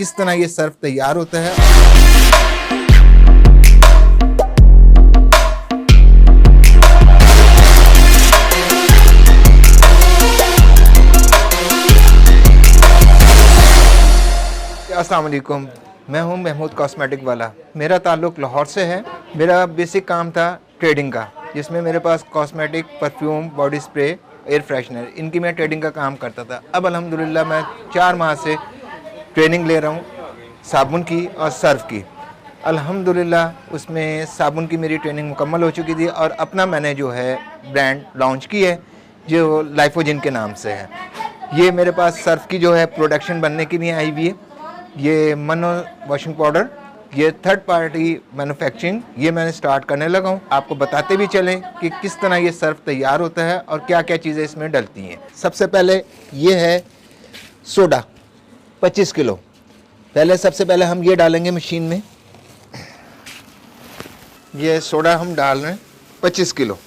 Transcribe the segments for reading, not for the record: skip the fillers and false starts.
किस तरह ये सर्फ तैयार होता है। अस्सलाम वालेकुम, मैं हूं महमूद कॉस्मेटिक वाला। मेरा ताल्लुक़ लाहौर से है। मेरा बेसिक काम था ट्रेडिंग का, जिसमें मेरे पास cosmetic, perfume, body spray, air freshener, इनकी मैं ट्रेडिंग का काम करता था। अब अल्हम्दुलिल्लाह मैं 4 माह से ट्रेनिंग ले रहा हूं साबुन की और सर्फ की। अल्हम्दुलिल्लाह उसमें साबुन की मेरी ट्रेनिंग मुकम्मल हो चुकी थी और अपना मैंने जो है ब्रांड लॉन्च की है जो लाइफोजिन के नाम से है। ये मेरे पास सर्फ की जो है प्रोडक्शन बनने के लिए आई हुई है। ये मनो वॉशिंग पाउडर, ये थर्ड पार्टी मैन्युफैक्चरिंग, ये मैंने स्टार्ट करने लगा हूँ। आपको बताते भी चलें कि किस तरह ये सर्फ तैयार होता है और क्या क्या चीज़ें इसमें डलती हैं। सबसे पहले ये है सोडा 25 किलो। सबसे पहले हम ये डालेंगे मशीन में। ये सोडा हम डाल रहे हैं 25 किलो।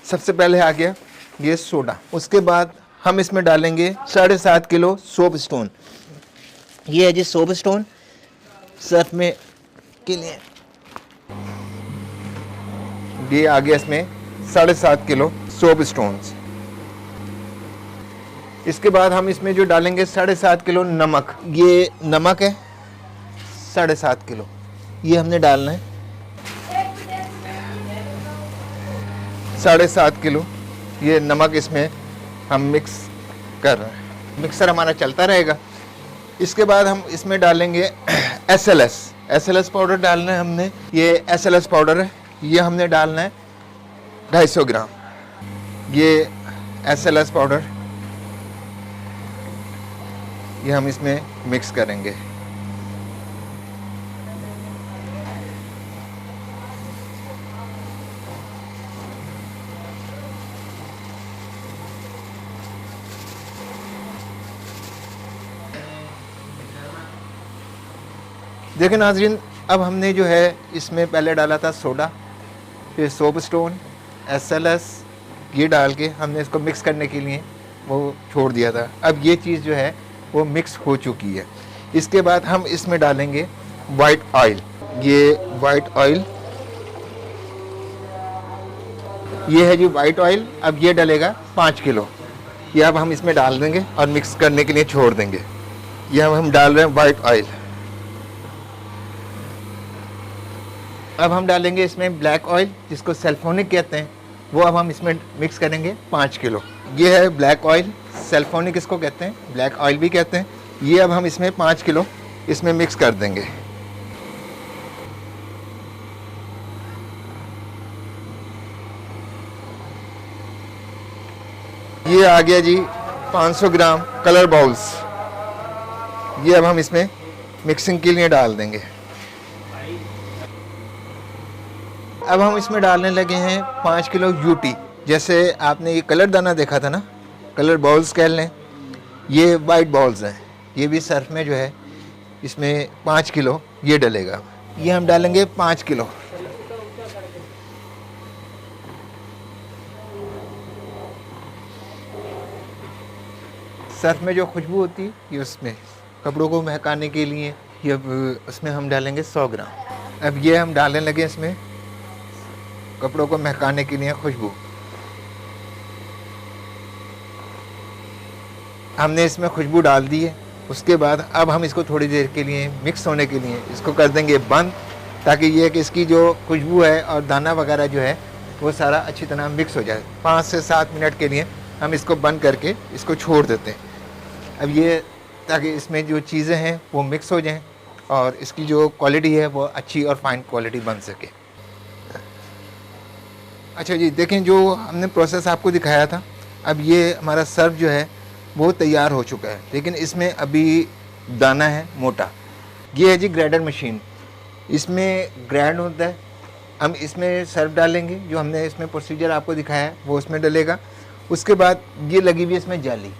सबसे पहले आ गया ये सोडा। उसके बाद हम इसमें डालेंगे 7.5 किलो सोप स्टोन। ये है जी सोप स्टोन सर्फ में के लिए। ये आ गया इसमें 7.5 किलो सोप स्टोन्स। इसके बाद हम इसमें जो डालेंगे 7.5 किलो नमक। ये नमक है 7.5 किलो, ये हमने डालना है 7.5 किलो। ये नमक इसमें हम मिक्स कर रहे हैं, मिक्सर हमारा चलता रहेगा। इसके बाद हम इसमें डालेंगे SLS पाउडर डालना है हमने। ये SLS पाउडर है, ये हमने डालना है 250 ग्राम। ये SLS पाउडर ये हम इसमें मिक्स करेंगे। देखिए नाजरीन, अब हमने जो है इसमें पहले डाला था सोडा, फिर सोप स्टोन, SLS, ये डाल के हमने इसको मिक्स करने के लिए वो छोड़ दिया था। अब ये चीज़ जो है वो मिक्स हो चुकी है। इसके बाद हम इसमें डालेंगे वाइट ऑयल। ये वाइट ऑयल, ये है जी वाइट ऑयल। अब ये डलेगा 5 किलो। ये अब हम इसमें डाल देंगे और मिक्स करने के लिए छोड़ देंगे। ये अब हम डाल रहे हैं वाइट ऑयल। अब हम डालेंगे इसमें ब्लैक ऑयल, जिसको सेल्फोनिक कहते हैं, वो अब हम इसमें मिक्स करेंगे 5 किलो। ये है ब्लैक ऑयल, सेल्फोनिक इसको कहते हैं, ब्लैक ऑयल भी कहते हैं। ये अब हम इसमें 5 किलो इसमें मिक्स कर देंगे। ये आ गया जी 500 ग्राम कलर बाउल्स। ये अब हम इसमें मिक्सिंग के लिए डाल देंगे। अब हम इसमें डालने लगे हैं 5 किलो यूटी। जैसे आपने ये कलर दाना देखा था ना, कलर बॉल्स कह लें, ये वाइट बॉल्स हैं। ये भी सर्फ में जो है इसमें 5 किलो ये डलेगा। ये हम डालेंगे 5 किलो। सर्फ में जो खुशबू होती है ये उसमें कपड़ों को महकाने के लिए, ये उसमें हम डालेंगे 100 ग्राम। अब ये हम डालने लगे इसमें कपड़ों को महकाने के लिए खुशबू। हमने इसमें खुशबू डाल दी है। उसके बाद अब हम इसको थोड़ी देर के लिए मिक्स होने के लिए इसको कर देंगे बंद, ताकि ये कि इसकी जो खुशबू है और दाना वगैरह जो है वो सारा अच्छी तरह मिक्स हो जाए। 5 से 7 मिनट के लिए हम इसको बंद करके इसको छोड़ देते हैं। अब ये ताकि इसमें जो चीज़ें हैं वो मिक्स हो जाएं और इसकी जो क्वालिटी है वो अच्छी और फाइन क्वालिटी बन सके। अच्छा जी, देखें जो हमने प्रोसेस आपको दिखाया था, अब ये हमारा सर्फ जो है वो तैयार हो चुका है, लेकिन इसमें अभी दाना है मोटा। ये है जी ग्राइंडर मशीन, इसमें ग्राइंड होता है। हम इसमें सर्फ डालेंगे, जो हमने इसमें प्रोसीजर आपको दिखाया है वो उसमें डलेगा। उसके बाद ये लगी हुई है इसमें जाली।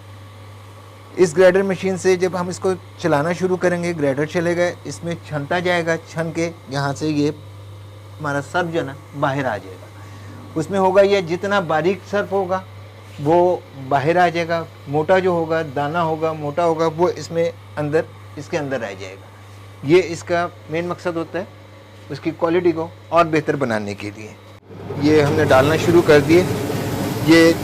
इस ग्राइंडर मशीन से जब हम इसको चलाना शुरू करेंगे, ग्राइंडर चलेगा, इसमें छनता जाएगा, छन के यहाँ से ये हमारा सर्फ जो ना बाहर आ जाएगा। उसमें होगा ये जितना बारीक सर्फ होगा वो बाहर आ जाएगा, मोटा जो होगा दाना होगा मोटा होगा वो इसमें अंदर इसके अंदर रह जाएगा। ये इसका मेन मकसद होता है उसकी क्वालिटी को और बेहतर बनाने के लिए। ये हमने डालना शुरू कर दिए। ये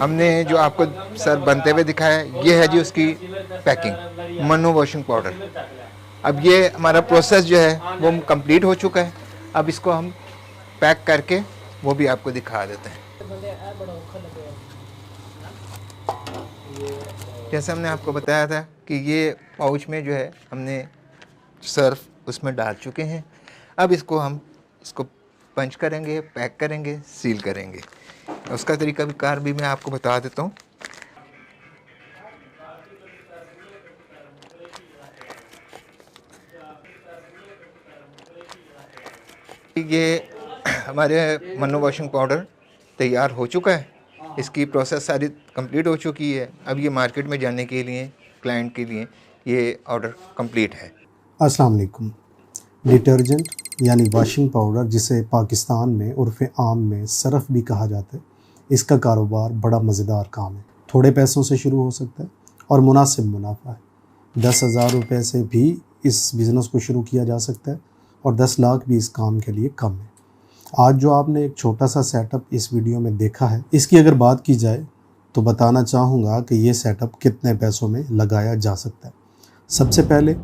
हमने जो आपको सर बनते हुए दिखाया है, ये है जी उसकी पैकिंग, मन्नू वॉशिंग पाउडर। अब ये हमारा प्रोसेस जो है वो कंप्लीट हो चुका है। अब इसको हम पैक करके वो भी आपको दिखा देते हैं। जैसे हमने आपको बताया था कि ये पाउच में जो है हमने सर्फ उसमें डाल चुके हैं। अब इसको पंच करेंगे, पैक करेंगे, सील करेंगे। उसका तरीका भी कार भी मैं आपको बता देता हूँ। ये हमारे मन्नू वॉशिंग पाउडर तैयार हो चुका है। इसकी प्रोसेस सारी कंप्लीट हो चुकी है। अब ये मार्केट में जाने के लिए क्लाइंट के लिए ये ऑर्डर कंप्लीट है। अस्सलाम वालेकुम। डिटर्जेंट यानी वॉशिंग पाउडर, जिसे पाकिस्तान में उर्फ़ आम में सरफ़ भी कहा जाता है, इसका कारोबार बड़ा मज़ेदार काम है। थोड़े पैसों से शुरू हो सकता है और मुनासिब मुनाफा है। 10,000 रुपये से भी इस बिज़नेस को शुरू किया जा सकता है और 10 लाख भी इस काम के लिए कम है। आज जो आपने एक छोटा सा सेटअप इस वीडियो में देखा है, इसकी अगर बात की जाए तो बताना चाहूँगा कि ये सेटअप कितने पैसों में लगाया जा सकता है। सबसे पहले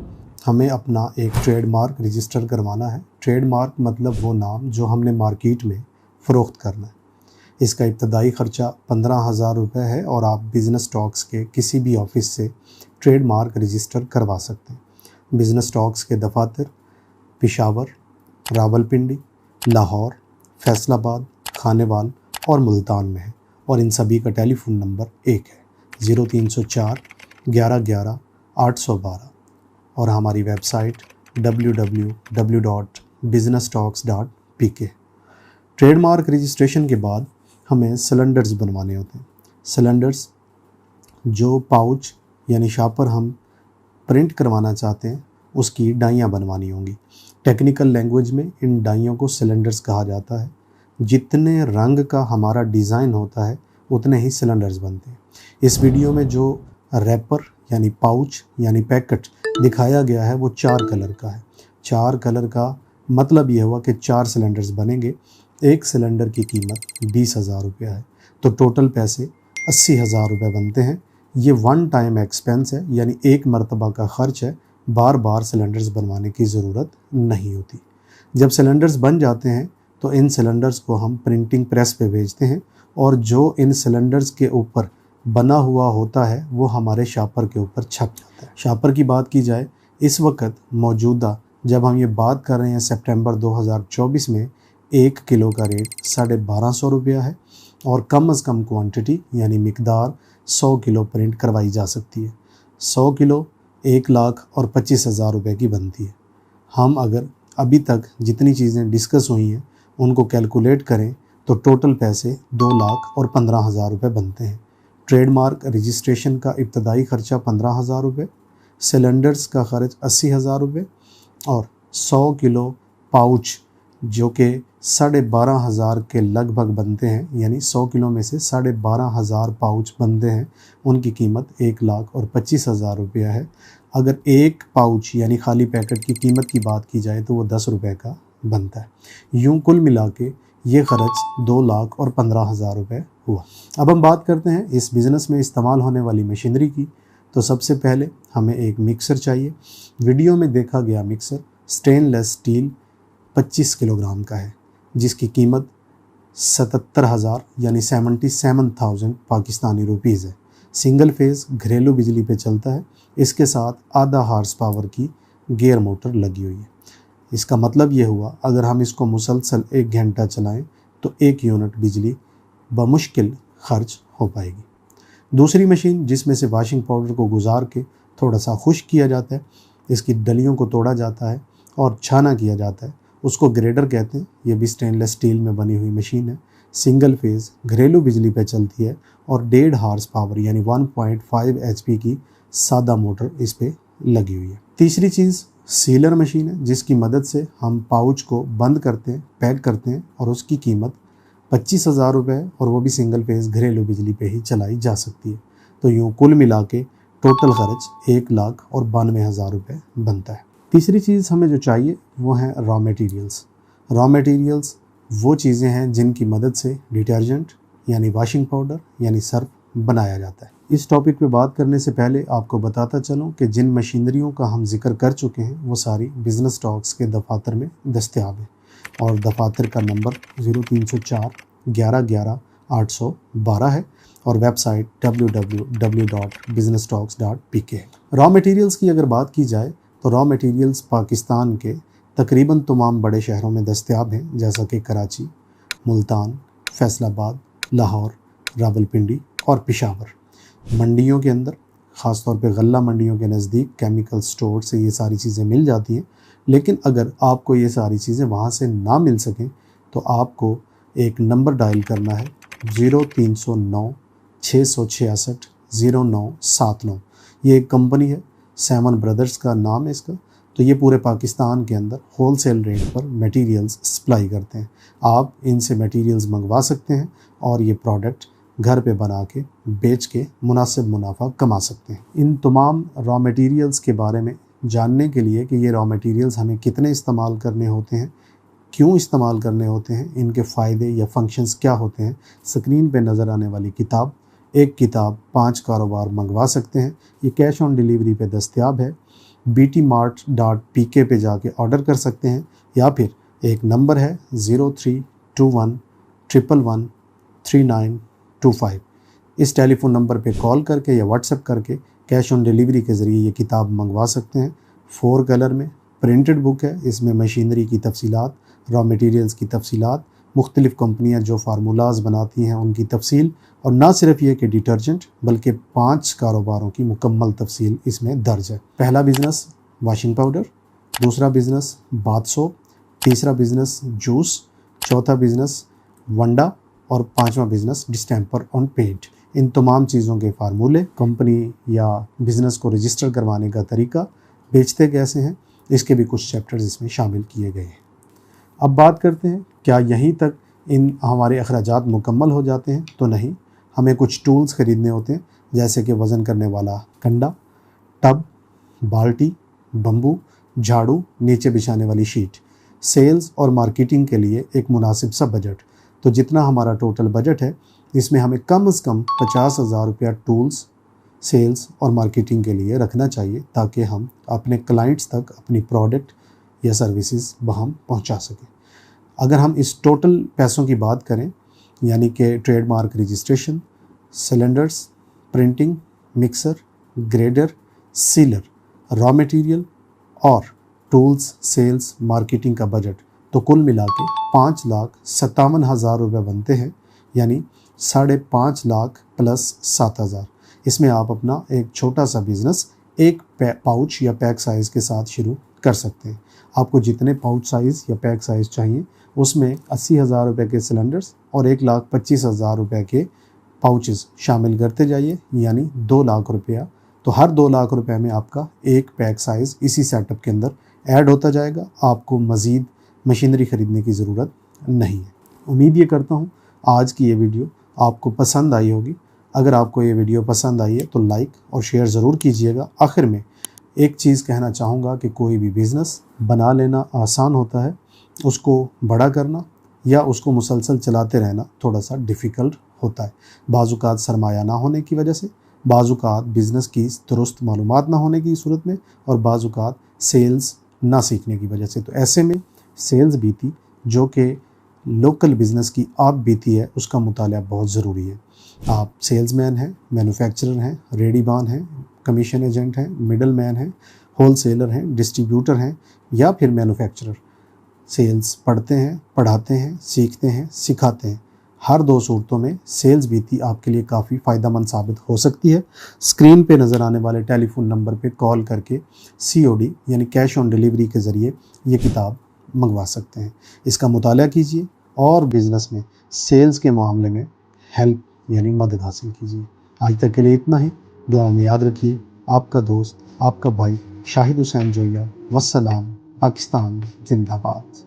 हमें अपना एक ट्रेडमार्क रजिस्टर करवाना है। ट्रेडमार्क मतलब वो नाम जो हमने मार्केट में फ़रोख्त करना है। इसका इब्तदाई ख़र्चा 15,000 रुपये है और आप बिज़नेस टॉक्स के किसी भी ऑफ़िस से ट्रेडमार्क रजिस्टर करवा सकते हैं। बिज़नेस टॉक्स के दफातर पेशावर, रावलपिंडी, लाहौर, फैसलाबाद, खानेवाल और मुल्तान में है और इन सभी का टेलीफ़ोन नंबर एक है 0304 11 11 812 और हमारी वेबसाइट www.businesstalks.pk। ट्रेडमार्क रजिस्ट्रेशन के बाद हमें सिलेंडर्स बनवाने होते हैं। सिलेंडर्स जो पाउच यानी शापर हम प्रिंट करवाना चाहते हैं उसकी डाइयाँ बनवानी होंगी। टेक्निकल लैंग्वेज में इन डाइयों को सिलेंडर्स कहा जाता है। जितने रंग का हमारा डिज़ाइन होता है उतने ही सिलेंडर्स बनते हैं। इस वीडियो में जो रैपर यानी पाउच यानी पैकेट दिखाया गया है वो 4 कलर का है। 4 कलर का मतलब ये हुआ कि 4 सिलेंडर्स बनेंगे। एक सिलेंडर की कीमत 20,000 रुपये है, तो टोटल पैसे 80,000 रुपये बनते हैं। ये वन टाइम एक्सपेंस है, यानी एक मरतबा का ख़र्च है। बार बार सिलेंडर्स बनवाने की ज़रूरत नहीं होती। जब सिलेंडर्स बन जाते हैं तो इन सिलेंडर्स को हम प्रिंटिंग प्रेस पे भेजते हैं और जो इन सिलेंडर्स के ऊपर बना हुआ होता है वो हमारे शापर के ऊपर छप जाता है। शापर की बात की जाए, इस वक्त मौजूदा जब हम ये बात कर रहे हैं सितंबर 2024 में 1 किलो का रेट 1250 रुपया है और कम से कम क्वांटिटी यानी मिकदार 100 किलो प्रिंट करवाई जा सकती है। 100 किलो 1,25,000 रुपये की बनती है। हम अगर अभी तक जितनी चीज़ें डिस्कस हुई हैं उनको कैलकुलेट करें तो टोटल पैसे 2,15,000 रुपये बनते हैं। ट्रेडमार्क रजिस्ट्रेशन का इब्तदाई ख़र्चा 15,000 रुपये, सिलेंडर्स का ख़र्च 80,000 रुपये और 100 किलो पाउच जो कि 12,500 के लगभग बनते हैं, यानी 100 किलो में से 12,500 पाउच बनते हैं, उनकी कीमत 1,25,000 रुपया है। अगर एक पाउच यानी खाली पैकेट की कीमत की बात की जाए तो वो 10 रुपये का बनता है। यूँ कुल मिला के ये ख़र्च 2,15,000 रुपये हुआ। अब हम बात करते हैं इस बिज़नेस में इस्तेमाल होने वाली मशीनरी की। तो सबसे पहले हमें एक मिक्सर चाहिए। वीडियो में देखा गया मिक्सर स्टेनलेस स्टील 25 किलोग्राम का है, जिसकी कीमत 77,000 यानी 77,000 पाकिस्तानी रुपीज़ है। सिंगल फेज़ घरेलू बिजली पे चलता है। इसके साथ आधा हार्स पावर की गियर मोटर लगी हुई है। इसका मतलब ये हुआ अगर हम इसको मुसलसल 1 घंटा चलाएं तो 1 यूनिट बिजली बमुश्किल खर्च हो पाएगी। दूसरी मशीन जिसमें से वॉशिंग पाउडर को गुजार के थोड़ा सा खुश्क किया जाता है, इसकी डलियों को तोड़ा जाता है और छाना किया जाता है, उसको ग्रेडर कहते हैं। ये भी स्टेनलेस स्टील में बनी हुई मशीन है, सिंगल फेज़ घरेलू बिजली पे चलती है और 1.5 हॉर्स पावर यानी 1.5 HP की सादा मोटर इस पे लगी हुई है। तीसरी चीज़ सीलर मशीन है, जिसकी मदद से हम पाउच को बंद करते हैं, पैक करते हैं और उसकी कीमत 25,000 रुपये है और वो भी सिंगल फेज़ घरेलू बिजली पे ही चलाई जा सकती है। तो यूँ कुल मिला के टोटल खर्च 1,92,000 रुपये बनता है। तीसरी चीज़ हमें जो चाहिए वो है रॉ मटेरियल्स। रॉ मटेरियल्स वो चीज़ें हैं जिनकी मदद से डिटर्जेंट यानी वॉशिंग पाउडर यानी सर्फ बनाया जाता है। इस टॉपिक पे बात करने से पहले आपको बताता चलूँ कि जिन मशीनरियों का हम जिक्र कर चुके हैं वो सारी बिज़नेस स्टॉक्स के दफातर में दस्तयाब है और दफातर का नंबर 0304 11 11 812 है और वेबसाइट www.businessstocks.pk है। रॉ मटेरियल्स की अगर बात की जाए तो रॉ मटेरियल्स पाकिस्तान के तकरीबन तमाम बड़े शहरों में दस्तयाब हैं, जैसा कि कराची, मुल्तान, फैसलाबाद, लाहौर, रावलपिंडी और पेशावर। मंडियों के अंदर, ख़ास तौर पे गल्ला मंडियों के नज़दीक केमिकल स्टोर से ये सारी चीज़ें मिल जाती हैं। लेकिन अगर आपको ये सारी चीज़ें वहाँ से ना मिल सकें तो आपको एक नंबर डायल करना है 0309 666 0979। ये एक कंपनी है, सैमन ब्रदर्स का नाम है इसका। तो ये पूरे पाकिस्तान के अंदर होलसेल रेट पर मटेरियल्स सप्लाई करते हैं। आप इनसे मटेरियल्स मंगवा सकते हैं और ये प्रोडक्ट घर पे बना के बेच के मुनासिब मुनाफा कमा सकते हैं। इन तमाम रॉ मटेरियल्स के बारे में जानने के लिए कि ये रॉ मटेरियल्स हमें कितने इस्तेमाल करने होते हैं, क्यों इस्तेमाल करने होते हैं, इनके फ़ायदे या फंक्शंस क्या होते हैं, स्क्रीन पे नज़र आने वाली किताब, एक किताब 5 कारोबार मंगवा सकते हैं। ये कैश ऑन डिलीवरी पे दस्तयाब है। btmart.pk पे जाके ऑर्डर कर सकते हैं या फिर एक नंबर है 0321 111 3925। इस टेलीफोन नंबर पे कॉल करके या व्हाट्सएप करके कैश ऑन डिलीवरी के ज़रिए ये किताब मंगवा सकते हैं। 4 कलर में प्रिंटेड बुक है, इसमें मशीनरी की तफसीलात, रॉ मटेरियल्स की तफसीलात, मुख्तलिफ़ कंपनियां जो फार्मूलाज बनाती हैं उनकी तफसील, और ना सिर्फ ये कि डिटर्जेंट बल्कि 5 कारोबारों की मुकम्मल तफसील इसमें दर्ज है। पहला बिज़नेस वॉशिंग पाउडर, दूसरा बिज़नेस बाथ सोप, तीसरा बिज़नेस जूस, चौथा बिज़नेस वंडा और 5वां बिज़नेस डिस्टेंपर ऑन पेंट। इन तमाम चीज़ों के फार्मूले, कंपनी या बिज़नेस को रजिस्टर करवाने का तरीका, बेचते कैसे हैं, इसके भी कुछ चैप्टर्स इसमें शामिल किए गए हैं। अब बात करते हैं क्या यहीं तक इन हमारे अखराजात मुकम्मल हो जाते हैं? तो नहीं, हमें कुछ टूल्स ख़रीदने होते हैं, जैसे कि वज़न करने वाला कंडा, टब, बाल्टी, बम्बू, झाड़ू, नीचे बिछाने वाली शीट। सेल्स और मार्केटिंग के लिए एक मुनासिब सा बजट। तो जितना हमारा टोटल बजट है इसमें हमें कम से कम 50,000 रुपया टूल्स, सेल्स और मार्केटिंग के लिए रखना चाहिए, ताकि हम अपने क्लाइंट्स तक अपनी प्रोडक्ट या सर्विसेज वहाँ पहुँचा सकें। अगर हम इस टोटल पैसों की बात करें, यानी कि trademark registration, cylinders, printing, mixer, grader, sealer, raw material और टूल्स, सेल्स, मार्केटिंग का बजट, तो कुल मिला के 5,57,000 रुपये बनते हैं, यानी 5.5 लाख प्लस 7,000। इसमें आप अपना एक छोटा सा बिज़नेस एक पाउच या पैक साइज़ के साथ शुरू कर सकते हैं। आपको जितने पाउच साइज़ या पैक साइज़ चाहिए उसमें 80,000 रुपये के सिलेंडर्स और 1,25,000 रुपये के पाउचेस शामिल करते जाइए, यानी 2 लाख रुपया। तो हर 2 लाख रुपए में आपका एक पैक साइज़ इसी सेटअप के अंदर ऐड होता जाएगा। आपको मज़ीद मशीनरी ख़रीदने की ज़रूरत नहीं है। उम्मीद ये करता हूँ आज की ये वीडियो आपको पसंद आई होगी। अगर आपको ये वीडियो पसंद आई है तो लाइक और शेयर ज़रूर कीजिएगा। आखिर में एक चीज़ कहना चाहूँगा कि कोई भी बिज़नेस बना लेना आसान होता है, उसको बड़ा करना या उसको मुसलसल चलाते रहना थोड़ा सा डिफ़िकल्ट होता है। बाज़ुकात सरमाया ना होने की वजह से, बाज़ुकात बिज़नेस की दुरुस्त मालूमात ना होने की सूरत में, और बाज़ुकात सेल्स ना सीखने की वजह से। तो ऐसे में सेल्स बीती जो कि लोकल बिज़नेस की आप बीती है, उसका मुताला बहुत ज़रूरी है। आप सेल्समैन हैं, मैन्युफैक्चरर हैं, रेडीबान हैं, कमीशन एजेंट हैं, मिडल मैन हैं, होलसेलर हैं, डिस्ट्रीब्यूटर हैं या फिर मैन्युफैक्चरर। सेल्स पढ़ते हैं, पढ़ाते हैं, सीखते हैं, सिखाते हैं। हर 2 सूरतों में सेल्स बीती आपके लिए काफ़ी फ़ायदेमंद साबित हो सकती है। स्क्रीन पे नज़र आने वाले टेलीफोन नंबर पे कॉल करके COD यानी कैश ऑन डिलीवरी के ज़रिए ये किताब मंगवा सकते हैं। इसका मुताला कीजिए और बिज़नेस में सेल्स के मामले में हेल्प यानी मदद हासिल कीजिए। आज तक के लिए इतना ही। दुआ में याद रखिए, आपका दोस्त, आपका भाई शाहिद हुसैन जोया। वस्सलाम। पाकिस्तान जिंदाबाद।